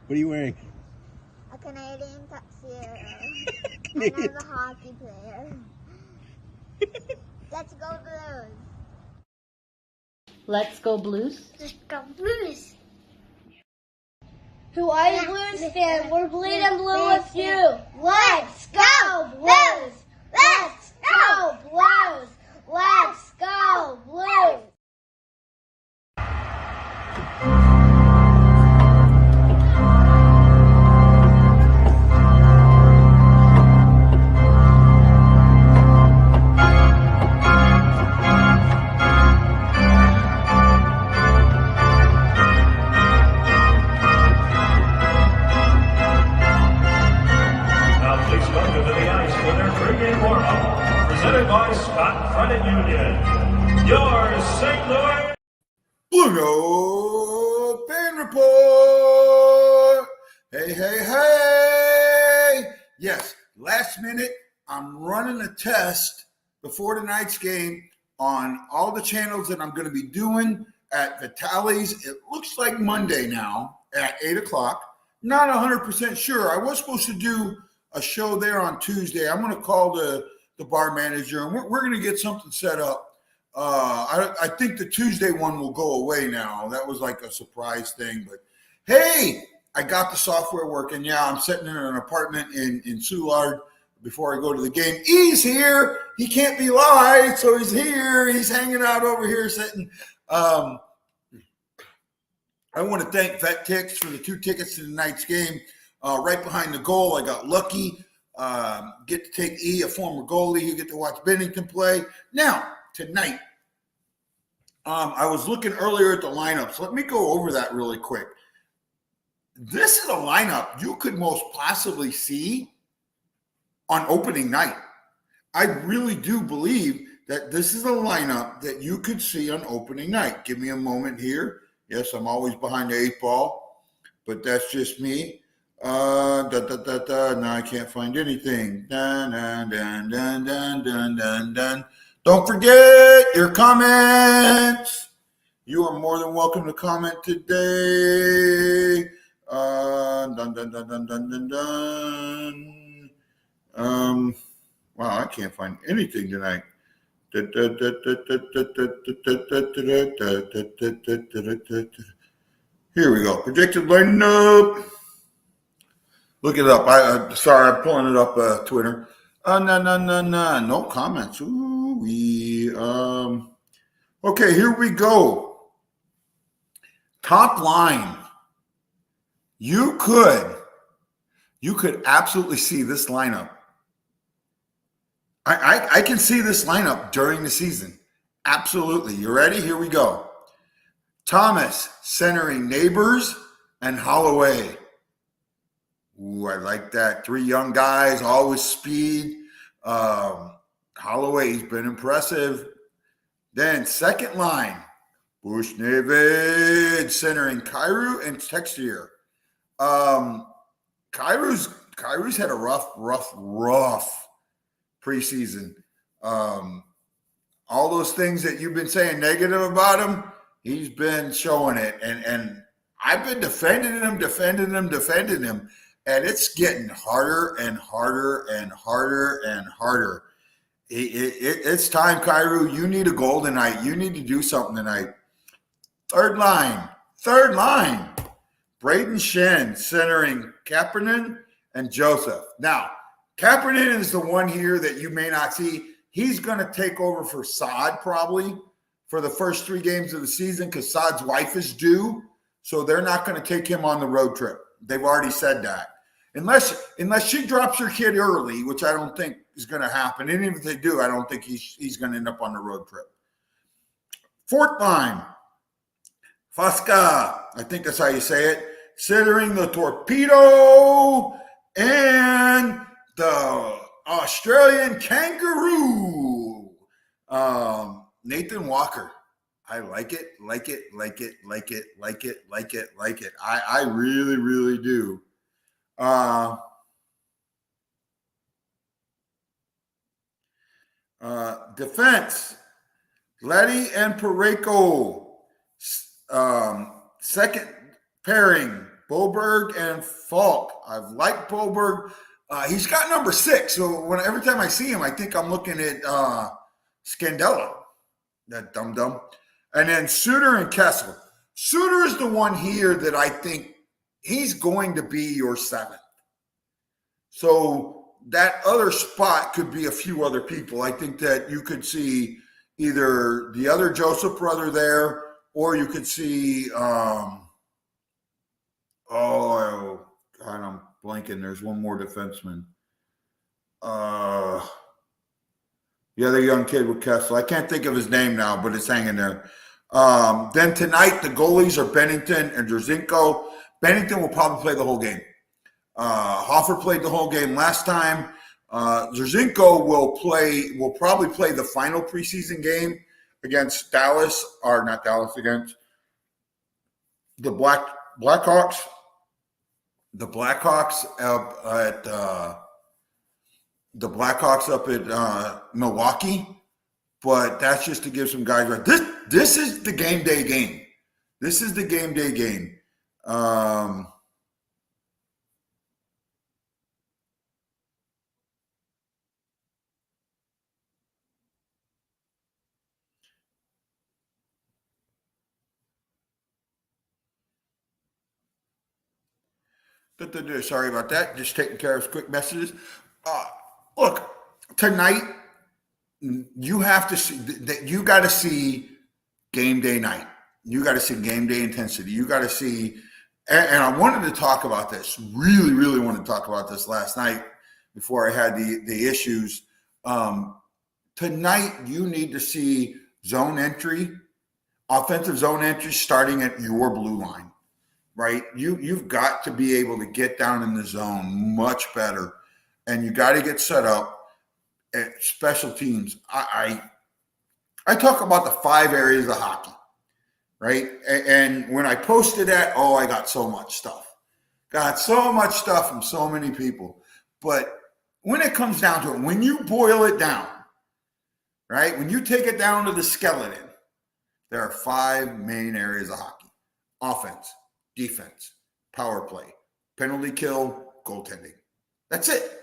What are you wearing? A Canadian tuxedo. And I'm a hockey player. Let's go Blues. Let's go Blues. Let's go Blues. Who are you, Blues fan? We're bleeding blue with you. Let's go Blues. Let's go Blues. Let's go Blues. Your St. Louis BlueNote Fan Report. Hey, hey, hey. Yes, last minute, I'm running a test before tonight's game on all the channels that I'm going to be doing at Vitaly's. It looks like Monday now at 8 o'clock. Not 100% sure. I was supposed to do a show there on Tuesday. I'm going to call the bar manager, and we're going to get something set up. I think the Tuesday one will go away now. That was like a surprise thing. But, hey, I got the software working. Yeah, I'm sitting in an apartment in Soulard before I go to the game. He's here. He can't be live, so he's here. He's hanging out over here sitting. I want to thank Vet Tix for the 2 tickets to tonight's game. Right behind the goal, I got lucky. Get to take E, a former goalie. You get to watch Bennington play. Now, tonight, I was looking earlier at the lineups. Let me go over that really quick. This is a lineup you could most possibly see on opening night. I really do believe that this is a lineup that you could see on opening night. Give me a moment here. Yes, I'm always behind the 8 ball, but that's just me. Now I can't find anything. Dun, dun, dun, dun, dun, dun, dun, dun. Don't forget your comments. You are more than welcome to comment today. Dun, dun, dun, dun, dun, dun, dun. Wow, I can't find anything tonight. Here we go. Projected lineup. Look it up. Sorry, I'm pulling it up. Twitter. No comments. Ooh, okay, here we go. Top line. You could absolutely see this lineup. I can see this lineup during the season. Absolutely. You ready? Here we go. Thomas centering Neighbors and Holloway. Ooh, I like that. 3 young guys, always speed. Holloway's been impressive. Then second line, Bushnavid centering Kyrou and Texier. Kyrou's had a rough preseason. All those things that you've been saying negative about him, he's been showing it. And I've been defending him. And it's getting harder and harder and harder and harder. It's time, Kyrou. You need a goal tonight. You need to do something tonight. Third line. Braden Shen centering Kapanen and Joseph. Now, Kapanen is the one here that you may not see. He's going to take over for Saad probably for the first 3 games of the season because Saad's wife is due. So they're not going to take him on the road trip. They've already said that. Unless she drops her kid early, which I don't think is going to happen. And even if they do, I don't think he's going to end up on the road trip. Fourth line, Fasca, I think that's how you say it, centering the Torpedo and the Australian Kangaroo, Nathan Walker. I like it. I really, really do. Defense, Letty and Pareko. Second pairing, Boberg and Falk. I've liked Boberg. He's got number 6. So every time I see him, I think I'm looking at Scandella, that dum-dum. And then Suter and Kessel. Suter is the one here that I think he's going to be your 7th. So that other spot could be a few other people. I think that you could see either the other Joseph brother there, or you could see, oh, God, I'm blanking. There's one more defenseman. The other young kid with Kessel. I can't think of his name now, but it's hanging there. Then tonight, the goalies are Bennington and Drzinko. Bennington will probably play the whole game. Hoffer played the whole game last time. Drzinko will probably play the final preseason game against Dallas, or not Dallas, against the Blackhawks. The Blackhawks up at Milwaukee, but that's just to give some guys right. This is the game day game. This is the game day game. Sorry about that. Just taking care of quick messages. Look, tonight you have to see that. You got to see game day night. You got to see game day intensity. You got to see, and I wanted to talk about this. Really, really wanted to talk about this last night before I had the issues. Tonight you need to see zone entry, offensive zone entry starting at your blue line. Right, you've got to be able to get down in the zone much better, and you got to get set up at special teams. I talk about the 5 areas of hockey, right? And when I posted that, I got so much stuff from so many people. But when it comes down to it, when you boil it down, right? When you take it down to the skeleton, there are 5 main areas of hockey: offense, defense, power play, penalty kill, goaltending. That's it.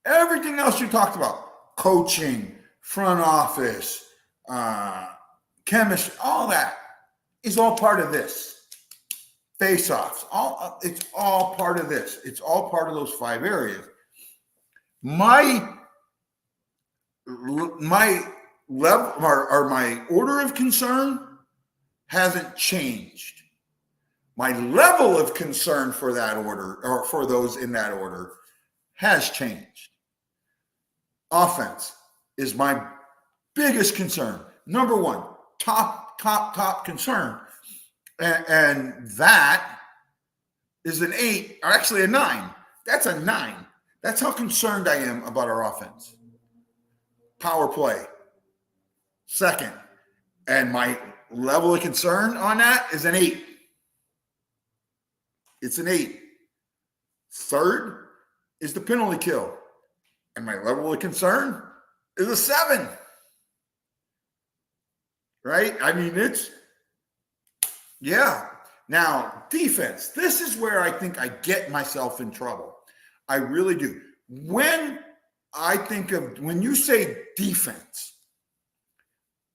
Everything else you talked about, coaching, front office, chemistry, all that is all part of this. Face-offs, it's all part of this. It's all part of those 5 areas. My level or my order of concern hasn't changed. My level of concern for that order, or for those in that order, has changed. Offense is my biggest concern. Number 1, top concern. And that is an 8, or actually a 9. That's a 9. That's how concerned I am about our offense. Power play, second. And my level of concern on that is an 8. It's an 8. Third is the penalty kill. And my level of concern is a 7. Right? I mean, yeah. Now, defense. This is where I think I get myself in trouble. I really do. When you say defense,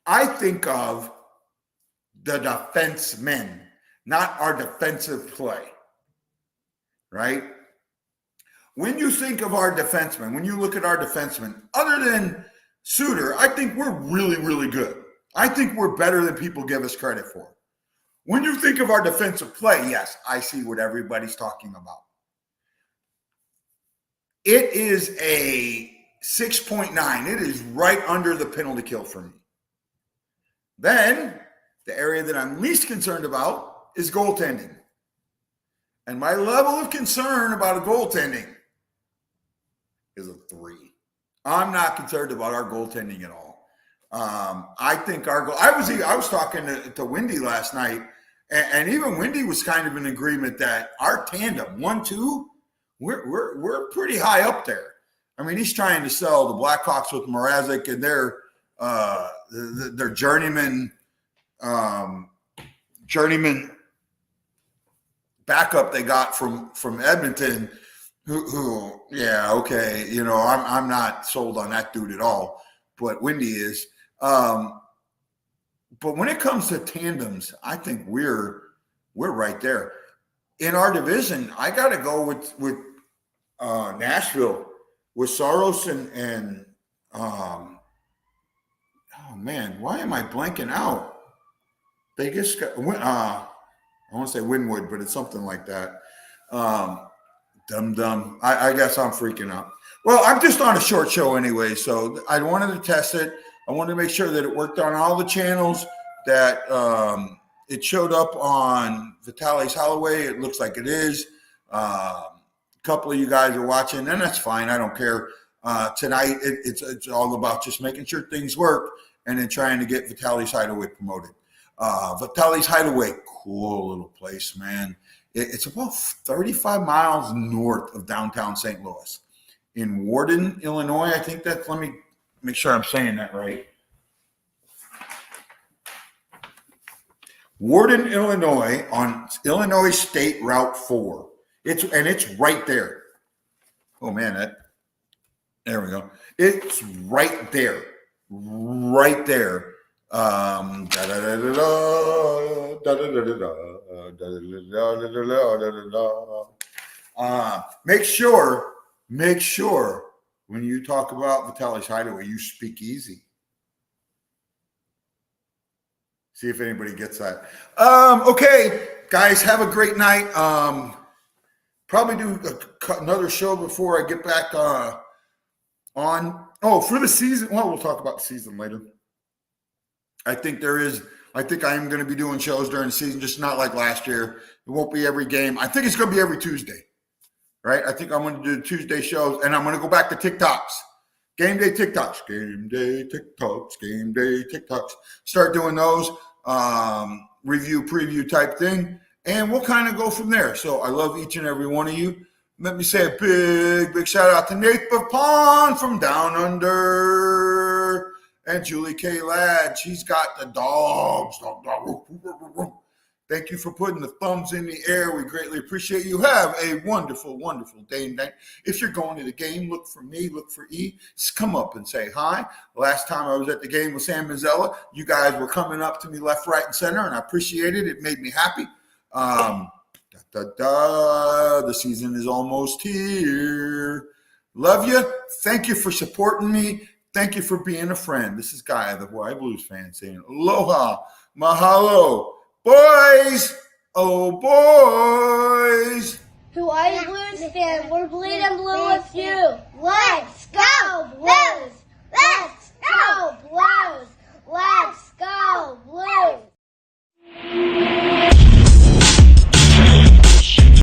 I think of the defensemen, not our defensive play. Right? When you think of our defensemen, when you look at our defensemen, other than Suter, I think we're really, really good. I think we're better than people give us credit for. When you think of our defensive play, yes, I see what everybody's talking about. It is a 6.9. It is right under the penalty kill for me. Then, the area that I'm least concerned about is goaltending. And my level of concern about a goaltending is a 3. I'm not concerned about our goaltending at all. I think I was talking to Wendy last night, and even Wendy was kind of in agreement that our tandem 1-2, we're pretty high up there. I mean, he's trying to sell the Blackhawks with Mrazek and their journeyman backup they got from Edmonton, who yeah, okay, you know, I'm not sold on that dude at all, but Windy is. But when it comes to tandems, I think we're right there in our division. I got to go with Nashville with Saros and oh man, why am I blanking out? They just got I want to say Winwood, but it's something like that. Dumb. I guess I'm freaking out. Well, I'm just on a short show anyway, so I wanted to test it. I wanted to make sure that it worked on all the channels, that it showed up on Vitaly's Holloway. It looks like it is. A couple of you guys are watching, and that's fine. I don't care. Tonight, it's all about just making sure things work and then trying to get Vitaly's Hideaway promoted. Vitaly's Hideaway, cool little place, man. It's about 35 miles north of downtown St. Louis in Warden, Illinois. I think that's, let me make sure I'm saying that right. Warden, Illinois, on Illinois State Route 4. It's right there. Oh man, there we go. It's right there. Right there. Make sure when you talk about Vitaly's Hideaway, you speak easy. See if anybody gets that. Okay, guys, have a great night. Probably do another show before I get back on. Oh, for the season. Well, we'll talk about the season later. I think I am going to be doing shows during the season, just not like last year. It won't be every game. I think it's going to be every Tuesday, right? I think I'm going to do Tuesday shows, and I'm going to go back to TikToks. Game day TikToks. Game day TikToks. Game day TikToks. Start doing those. Review, preview type thing. And we'll kind of go from there. So I love each and every one of you. Let me say a big shout out to Nate Pond from Down Under. And Julie K. Ladd, she's got the dogs. Thank you for putting the thumbs in the air. We greatly appreciate you. Have a wonderful, wonderful day and night. If you're going to the game, look for me, look for E. Just come up and say hi. Last time I was at the game with Sam Mazzella, you guys were coming up to me left, right, and center, and I appreciate it. It made me happy. The season is almost here. Love you. Thank you for supporting me. Thank you for being a friend. This is Guy, the Hawaii Blues fan, saying aloha, mahalo. Boys, oh boys. Hawaii Blues fan, we're bleeding blue with you. What?